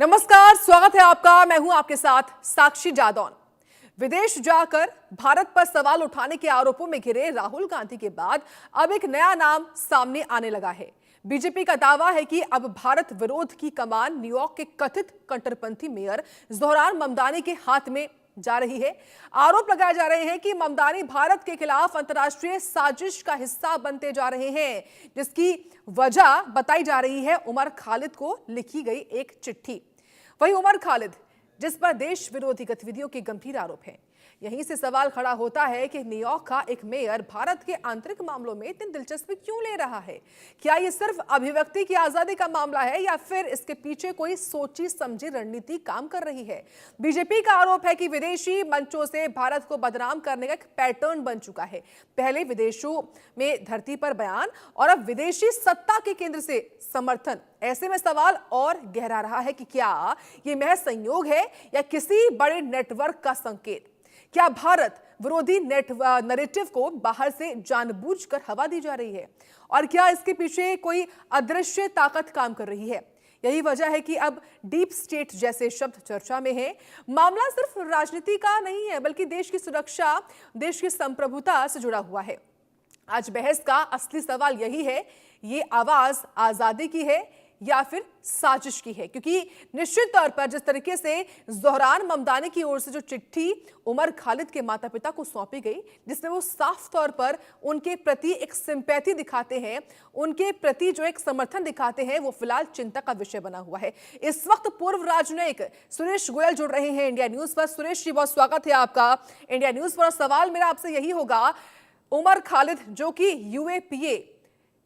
नमस्कार, स्वागत है आपका। मैं हूं आपके साथ साक्षी जादौन। विदेश जाकर भारत पर सवाल उठाने के आरोपों में घिरे राहुल गांधी के बाद अब एक नया नाम सामने आने लगा है। बीजेपी का दावा है कि अब भारत विरोध की कमान न्यूयॉर्क के कथित कट्टरपंथी मेयर जोहरान ममदानी के हाथ में जा रही है। आरोप लगाए जा रहे हैं कि ममदानी भारत के खिलाफ अंतर्राष्ट्रीय साजिश का हिस्सा बनते जा रहे हैं, जिसकी वजह बताई जा रही है उमर खालिद को लिखी गई एक चिट्ठी। वही उमर खालिद, जिस पर देश विरोधी गतिविधियों के गंभीर आरोप हैं। यहीं से सवाल खड़ा होता है कि न्यूयॉर्क का एक मेयर भारत के आंतरिक मामलों में इतनी दिलचस्पी क्यों ले रहा है? क्या यह सिर्फ अभिव्यक्ति की आजादी का मामला है या फिर इसके पीछे कोई सोची समझी रणनीति काम कर रही है? बीजेपी का आरोप है कि विदेशी मंचों से भारत को बदनाम करने का एक पैटर्न बन चुका है। पहले विदेशों में धरती पर बयान और अब विदेशी सत्ता के केंद्र से समर्थन। ऐसे में सवाल और गहरा रहा है कि क्या यह महज संयोग है या किसी बड़े नेटवर्क का संकेत? क्या भारत विरोधी नैरेटिव को बाहर से जानबूझकर हवा दी जा रही है और क्या इसके पीछे कोई अदृश्य ताकत काम कर रही है? यही वजह है कि अब डीप स्टेट जैसे शब्द चर्चा में है। मामला सिर्फ राजनीति का नहीं है, बल्कि देश की सुरक्षा, देश की संप्रभुता से जुड़ा हुआ है। आज बहस का असली सवाल यही है, ये आवाज आजादी की है या फिर साजिश की है? क्योंकि निश्चित तौर पर जिस तरीके से जोहरान ममदानी की ओर से जो चिट्ठी उमर खालिद के माता पिता को सौंपी गई, जिसमें वो साफ तौर पर उनके प्रति एक सिंपैथी दिखाते हैं, उनके प्रति जो एक समर्थन दिखाते हैं, वो फिलहाल चिंता का विषय बना हुआ है। इस वक्त पूर्व राजनयिक सुरेश गोयल जुड़ रहे हैं इंडिया न्यूज पर। सुरेश जी, बहुत स्वागत है आपका इंडिया न्यूज पर। सवाल मेरा आपसे यही होगा, उमर खालिद जो कि यूएपीए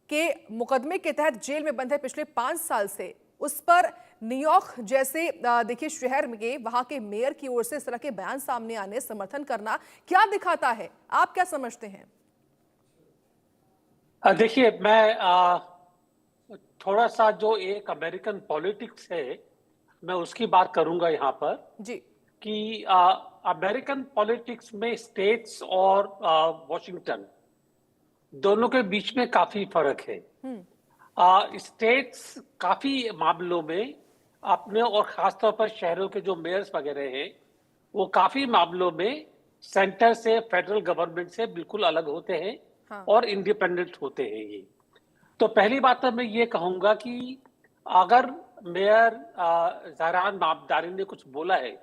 के मुकदमे के तहत जेल में बंद है पिछले 5 साल से, उस पर न्यूयॉर्क जैसे देखिए शहर में वहां के मेयर की ओर से इस तरह के बयान सामने आने, समर्थन करना क्या दिखाता है? आप क्या समझते हैं? देखिए, मैं थोड़ा सा जो एक अमेरिकन पॉलिटिक्स है, मैं उसकी बात करूंगा यहाँ पर जी। कि अमेरिकन पॉलिटिक्स में स्टेट्स और वॉशिंगटन दोनों के बीच में काफी फर्क है। स्टेट्स काफी मामलों में अपने, और खासतौर पर शहरों के जो मेयर्स वगैरह हैं, वो काफी मामलों में सेंटर से, फेडरल गवर्नमेंट से बिल्कुल अलग होते हैं। हाँ। और इंडिपेंडेंट होते हैं ये। तो पहली बात तो मैं ये कहूंगा कि अगर मेयर जोहरान ममदानी ने कुछ बोला है,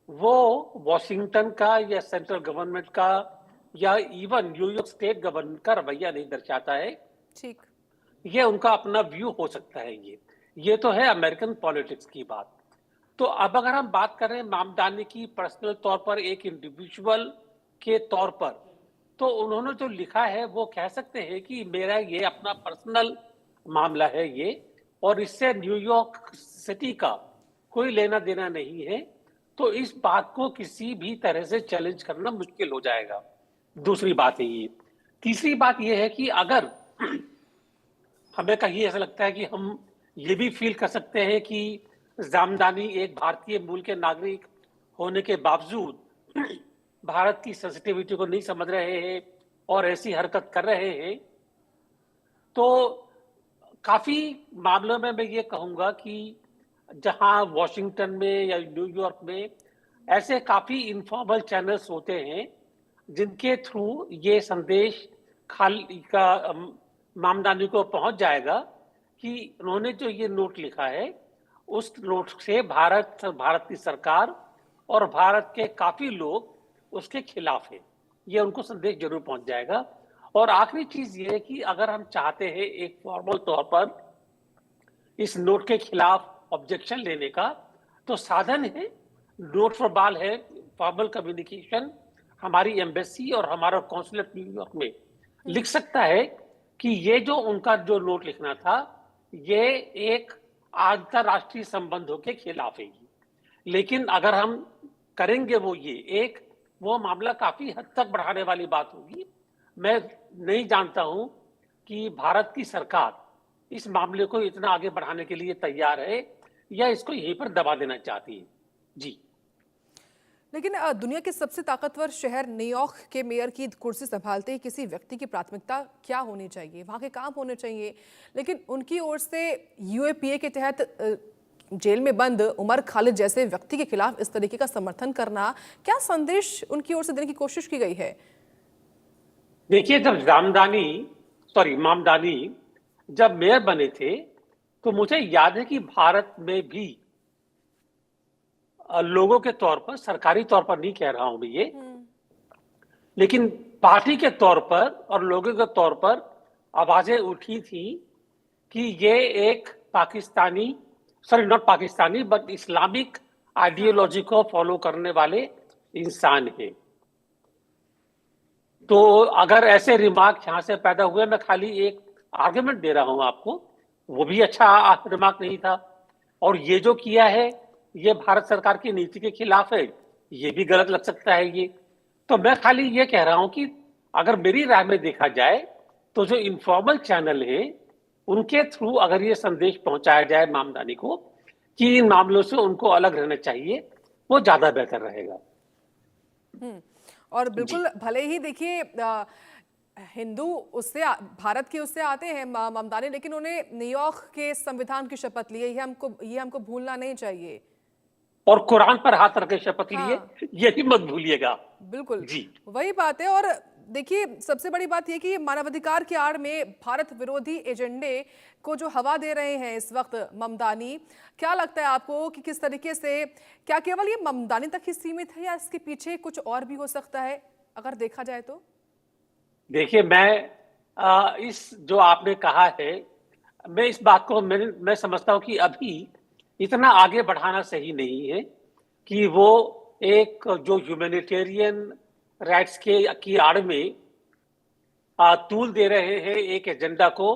वो वॉशिंगटन का या सेंट्रल गवर्नमेंट का या इवन न्यूयॉर्क स्टेट गवर्नमेंट का रवैया नहीं दर्शाता है। ठीक, ये उनका अपना व्यू हो सकता है। ये तो है अमेरिकन पॉलिटिक्स की बात। तो अब अगर हम बात करें ममदानी की पर्सनल तौर पर, एक इंडिविजुअल के तौर पर, तो उन्होंने जो लिखा है वो कह सकते हैं कि मेरा ये अपना पर्सनल मामला है ये, और इससे न्यूयॉर्क सिटी का कोई लेना देना नहीं है। तो इस बात को किसी भी तरह से चैलेंज करना मुश्किल हो जाएगा। दूसरी बात है ये। तीसरी बात ये है कि अगर हमें कहीं ऐसा लगता है कि हम ये भी फील कर सकते हैं कि ममदानी एक भारतीय मूल के नागरिक होने के बावजूद भारत की सेंसिटिविटी को नहीं समझ रहे हैं और ऐसी हरकत कर रहे हैं, तो काफी मामलों में मैं ये कहूंगा कि जहां वॉशिंगटन में या न्यूयॉर्क में ऐसे काफी इनफॉर्मल चैनल्स होते हैं जिनके थ्रू ये संदेश ममदानी को पहुंच जाएगा कि उन्होंने जो ये नोट लिखा है, उस नोट से भारत की सरकार और भारत के काफी लोग उसके खिलाफ है। ये उनको संदेश जरूर पहुंच जाएगा। और आखिरी चीज ये है कि अगर हम चाहते हैं एक फॉर्मल तौर पर इस नोट के खिलाफ ऑब्जेक्शन लेने का, तो साधन है, नोट फॉर बाल है, फॉर्मल कम्युनिकेशन। हमारी एम्बेसी और हमारा कॉन्सुलेट न्यूयॉर्क में लिख सकता है कि ये जो उनका जो नोट लिखना था, ये एक अंतरराष्ट्रीय संबंधों के खिलाफ है। लेकिन अगर हम करेंगे वो मामला काफी हद तक बढ़ाने वाली बात होगी। मैं नहीं जानता हूं कि भारत की सरकार इस मामले को इतना आगे बढ़ाने के लिए तैयार है या इसको यहीं पर दबा देना चाहती है। जी। लेकिन दुनिया के सबसे ताकतवर शहर न्यूयॉर्क के मेयर की कुर्सी संभालते ही किसी व्यक्ति की प्राथमिकता क्या होनी चाहिए, वहां के काम होने चाहिए। लेकिन उनकी ओर से यूएपीए के तहत जेल में बंद उमर खालिद जैसे व्यक्ति के खिलाफ इस तरीके का समर्थन करना, क्या संदेश उनकी ओर से देने की कोशिश की गई है? देखिए, जब इमामदानी जब मेयर बने थे, तो मुझे याद है कि भारत में भी लोगों के तौर पर, सरकारी तौर पर नहीं कह रहा हूं मैं ये, लेकिन पार्टी के तौर पर और लोगों के तौर पर आवाजें उठी थी कि ये एक Pakistani, sorry not Pakistani, but Islamic ideology को फॉलो करने वाले इंसान हैं। तो अगर ऐसे रिमार्क यहां से पैदा हुए, मैं खाली एक आर्गुमेंट दे रहा हूं आपको, वो भी अच्छा रिमार्क नहीं था। और ये जो किया है, ये भारत सरकार की नीति के खिलाफ है, ये भी गलत लग सकता है ये। तो मैं खाली ये कह रहा हूं कि अगर मेरी राय में देखा जाए, तो जो इनफॉर्मल चैनल है, उनके थ्रू अगर ये संदेश पहुंचाया जाए मामदानी को कि इन मामलों से उनको अलग रहना चाहिए, वो ज्यादा बेहतर रहेगा। और बिल्कुल, भले ही देखिए हिंदू उससे भारत के उससे आते हैं ममतानी, लेकिन उन्हें न्यूयॉर्क के संविधान की शपथ ली है, ये हमको भूलना नहीं चाहिए। और कुरान पर हाथ रख के शपथ लिए, हाँ, ये भी मत भूलिएगा। बिल्कुल जी, वही बात है। और देखिए, सबसे बड़ी बात यह कि मानवाधिकार की आड़ में भारत विरोधी एजेंडे को जो हवा दे रहे हैं इस वक्त ममदानी, क्या लगता है आपको कि किस तरीके से, क्या केवल ये ममदानी तक ही सीमित है या इसके पीछे कुछ और भी हो सकता है अगर देखा जाए तो? देखिए, मैं इस जो आपने कहा है, मैं इस बात को मैं समझता हूं कि अभी इतना आगे बढ़ाना सही नहीं है कि वो एक जो ह्यूमैनिटेरियन राइट्स के की आड़ में तूल दे रहे हैं एक एजेंडा को।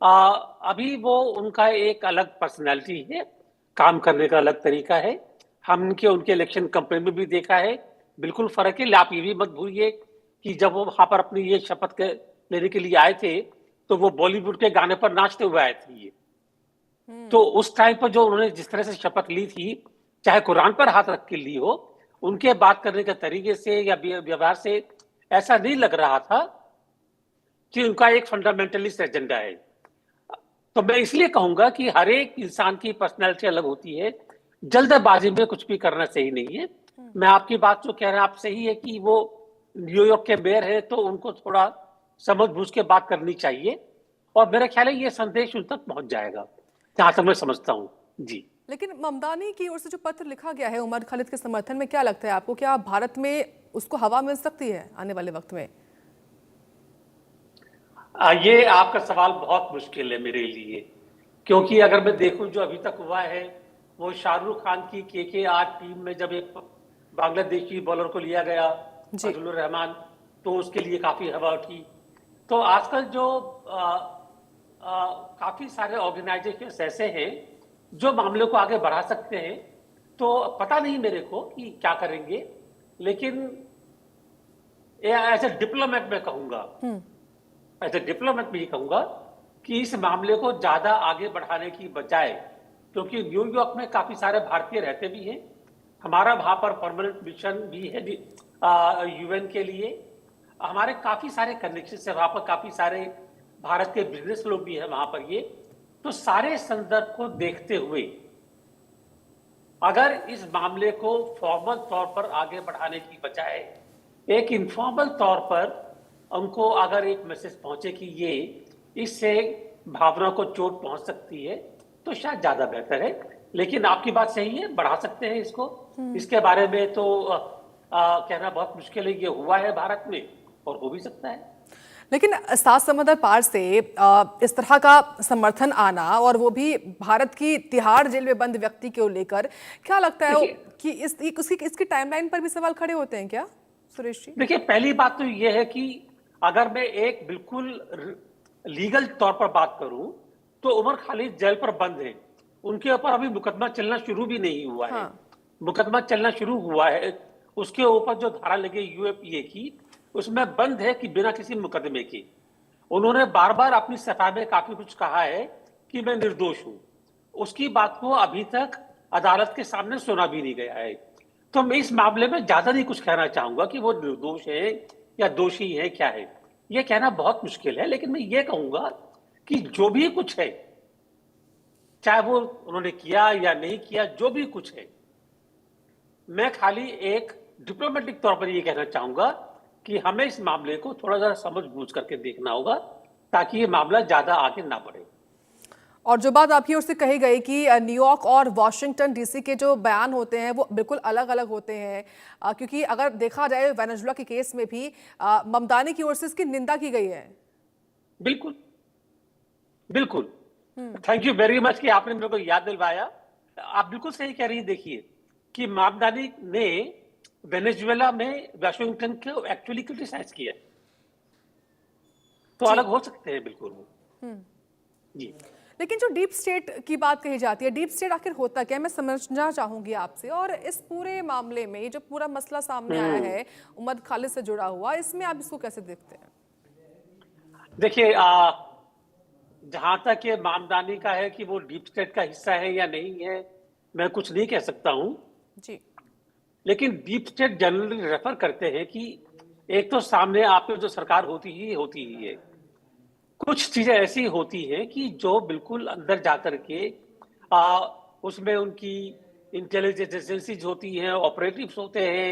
अभी वो उनका एक अलग पर्सनैलिटी है, काम करने का अलग तरीका है। हमने उनके इलेक्शन कैंपेन में भी देखा है, बिल्कुल फर्क है। आप ये भी मत भूलिए कि जब वो वहां पर अपनी ये शपथ लेने के लिए आए थे, तो वो बॉलीवुड के गाने पर नाचते हुए आए थे ये। तो उस टाइम पर जो उन्होंने जिस तरह से शपथ ली थी, चाहे कुरान पर हाथ रख के ली हो, उनके बात करने के तरीके से या व्यवहार से ऐसा नहीं लग रहा था कि उनका एक फंडामेंटलिस्ट एजेंडा है। तो मैं इसलिए कहूंगा कि हर एक इंसान की पर्सनैलिटी अलग होती है, जल्दबाजी में कुछ भी करना सही नहीं है। मैं आपकी बात जो कह रहे हैं आप सही है कि वो न्यूयॉर्क के मेयर है, तो उनको थोड़ा समझ बूझ के बात करनी चाहिए, और मेरा ख्याल है ये संदेश उन तक पहुंच जाएगा, जहां तक मैं समझता हूँ। जी, लेकिन ममदानी की ओर से जो पत्र लिखा गया है उमर खालिद के समर्थन में, क्या लगता है आपको, क्या भारत में उसको हवा मिल सकती है आने वाले वक्त में? ये आपका सवाल बहुत मुश्किल है मेरे लिए, क्योंकि अगर मैं देखूं जो अभी तक हुआ है, वो शाहरुख खान की KKR टीम में जब एक बांग्लादेशी बॉलर को लिया गया, फजलुर रहमान, तो उसके लिए काफी हवा उठी। तो आजकल जो काफी सारे ऑर्गेनाइजेशन ऐसे हैं जो मामले को आगे बढ़ा सकते हैं। तो पता नहीं मेरे को कि क्या करेंगे, लेकिन एज ए डिप्लोमेट मैं कहूंगा, ऐसे डिप्लोमेट भी कहूंगा कि इस मामले को ज्यादा आगे बढ़ाने की बजाय, क्योंकि न्यूयॉर्क में काफी सारे भारतीय रहते भी हैं, हमारा वहां पर परमानेंट मिशन भी है UN के लिए, हमारे काफी सारे कनेक्शन है वहां पर, काफी सारे भारत के बिजनेस लोग भी हैं वहां पर। ये तो सारे संदर्भ को देखते हुए अगर इस मामले को फॉर्मल तौर पर आगे बढ़ाने की बजाय एक इनफॉर्मल तौर पर उनको अगर एक मैसेज पहुंचे कि ये इससे भावना को चोट पहुंच सकती है, तो शायद ज्यादा बेहतर है। लेकिन आपकी बात सही है, बढ़ा सकते हैं इसको। इसके बारे में तो कहना बहुत मुश्किल है, ये हुआ है भारत में और हो भी सकता है। लेकिन सात समंदर पार से इस तरह का समर्थन आना, और वो भी भारत की तिहाड़ जेल में बंद व्यक्ति को लेकर, क्या लगता है कि इसकी टाइमलाइन पर भी सवाल खड़े होते हैं क्या सुरेश जी? देखिए, पहली बात तो ये है कि अगर मैं एक बिल्कुल लीगल तौर पर बात करूं, तो उमर खालिद जेल पर बंद है, उनके ऊपर अभी मुकदमा चलना शुरू भी नहीं हुआ है। मुकदमा चलना शुरू हुआ है, उसके ऊपर जो धारा लगी UAPA की, उसमें बंद है कि बिना किसी मुकदमे के। उन्होंने बार बार अपनी सफाई में काफी कुछ कहा है कि मैं निर्दोष हूं, उसकी बात को अभी तक अदालत के सामने सुना भी नहीं गया है। तो मैं इस मामले में ज्यादा नहीं कुछ कहना चाहूंगा कि वो निर्दोष है या दोषी है, क्या है, ये कहना बहुत मुश्किल है। लेकिन मैं ये कहूंगा कि जो भी कुछ है, चाहे वो उन्होंने किया या नहीं किया, जो भी कुछ है, मैं खाली एक डिप्लोमेटिक तौर पर ये कहना चाहूंगा कि हमें इस मामले को थोड़ा सा समझ बूझ करके देखना होगा, ताकि ये मामला ज्यादा आगे ना बढ़े। और जो बात आपकी ओर से कही गई कि न्यूयॉर्क और वॉशिंगटन डीसी के जो बयान होते हैं वो बिल्कुल अलग अलग होते हैं, क्योंकि अगर देखा जाए वेनेजुएला के केस में भी ममदानी की ओर से इसकी निंदा की गई है। बिल्कुल, बिल्कुल। थैंक यू वेरी मच कि आपने मेरे को याद दिलवाया। आप बिल्कुल सही कह रही हैं। देखिए कि मामदानी ने वेनेजुएला में वाशिंगटन को एक्चुअली क्रिटिसाइज किया, तो अलग हो सकते हैं बिल्कुल वो। जी। लेकिन जो डीप स्टेट की बात कही जाती है, डीप स्टेट आखिर होता क्या है, मैं समझना चाहूंगी आपसे। और इस पूरे मामले में ये जो पूरा मसला सामने आया है उमर खालिद से जुड़ा हुआ, इसमें आप इसको कैसे देखते हैं? देखिए, जहां तक ये मामदानी का है कि वो डीप स्टेट का हिस्सा है या नहीं है, मैं कुछ नहीं कह सकता हूं। जी। लेकिन डीप स्टेट जनरली रेफर करते हैं कि एक तो सामने आपको जो सरकार होती ही है, कुछ चीजें ऐसी होती हैं कि जो बिल्कुल अंदर जाकर के उसमें उनकी इंटेलिजेंस एजेंसीज होती हैं, ऑपरेटिव्स होते हैं,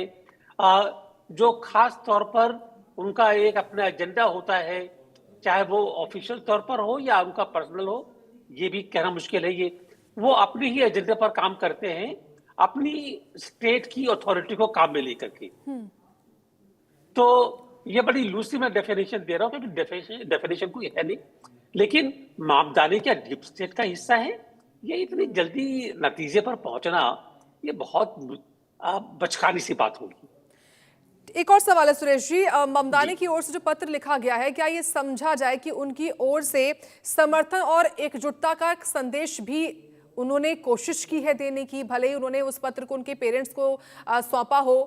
जो खास तौर पर उनका एक अपना एजेंडा होता है, चाहे वो ऑफिशियल तौर पर हो या उनका पर्सनल हो, ये भी कहना मुश्किल है। ये वो अपनी ही एजेंडे पर काम करते हैं, अपनी स्टेट की अथॉरिटी को काम में लेकर के। तो ये बड़ी लूसी मैं डेफिनेशन दे रहा हूं, क्योंकि डेफिनेशन कोई है नहीं। लेकिन मामदानी क्या डीप स्टेट का हिस्सा है? ये इतनी जल्दी नतीजे पर पहुंचना, ये बहुत बचकानी सी बात होगी। एक और सवाल है सुरेश जी, जी। ममदानी की ओर से जो पत्र लिखा गया है, क्या ये समझा जाए कि उनकी ओर से समर्थन और एकजुटता का एक संदेश भी उन्होंने कोशिश की है देने की, भले ही उन्होंने उस पत्र को उनके पेरेंट्स को सौंपा हो?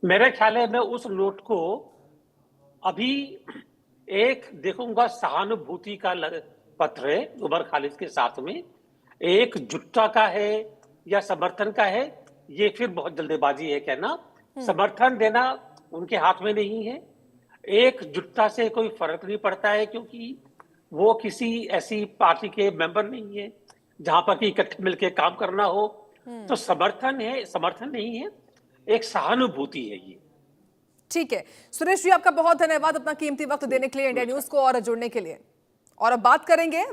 मेरे ख्याल है मैं उस नोट को अभी एक देखूंगा, सहानुभूति का पत्र है उमर खालिद के साथ में, एक जुटता का है या समर्थन का है, ये फिर बहुत जल्दबाजी है कहना। समर्थन देना उनके हाथ में नहीं है, एक जुटता से कोई फर्क नहीं पड़ता है, क्योंकि वो किसी ऐसी पार्टी के मेंबर नहीं है जहां पर कि इकट्ठे मिलकर काम करना हो। तो समर्थन है, समर्थन नहीं है, एक सहानुभूति है ये। ठीक है सुरेश जी, आपका बहुत धन्यवाद अपना कीमती वक्त देने के लिए इंडिया न्यूज को और जुड़ने के लिए। और अब बात करेंगे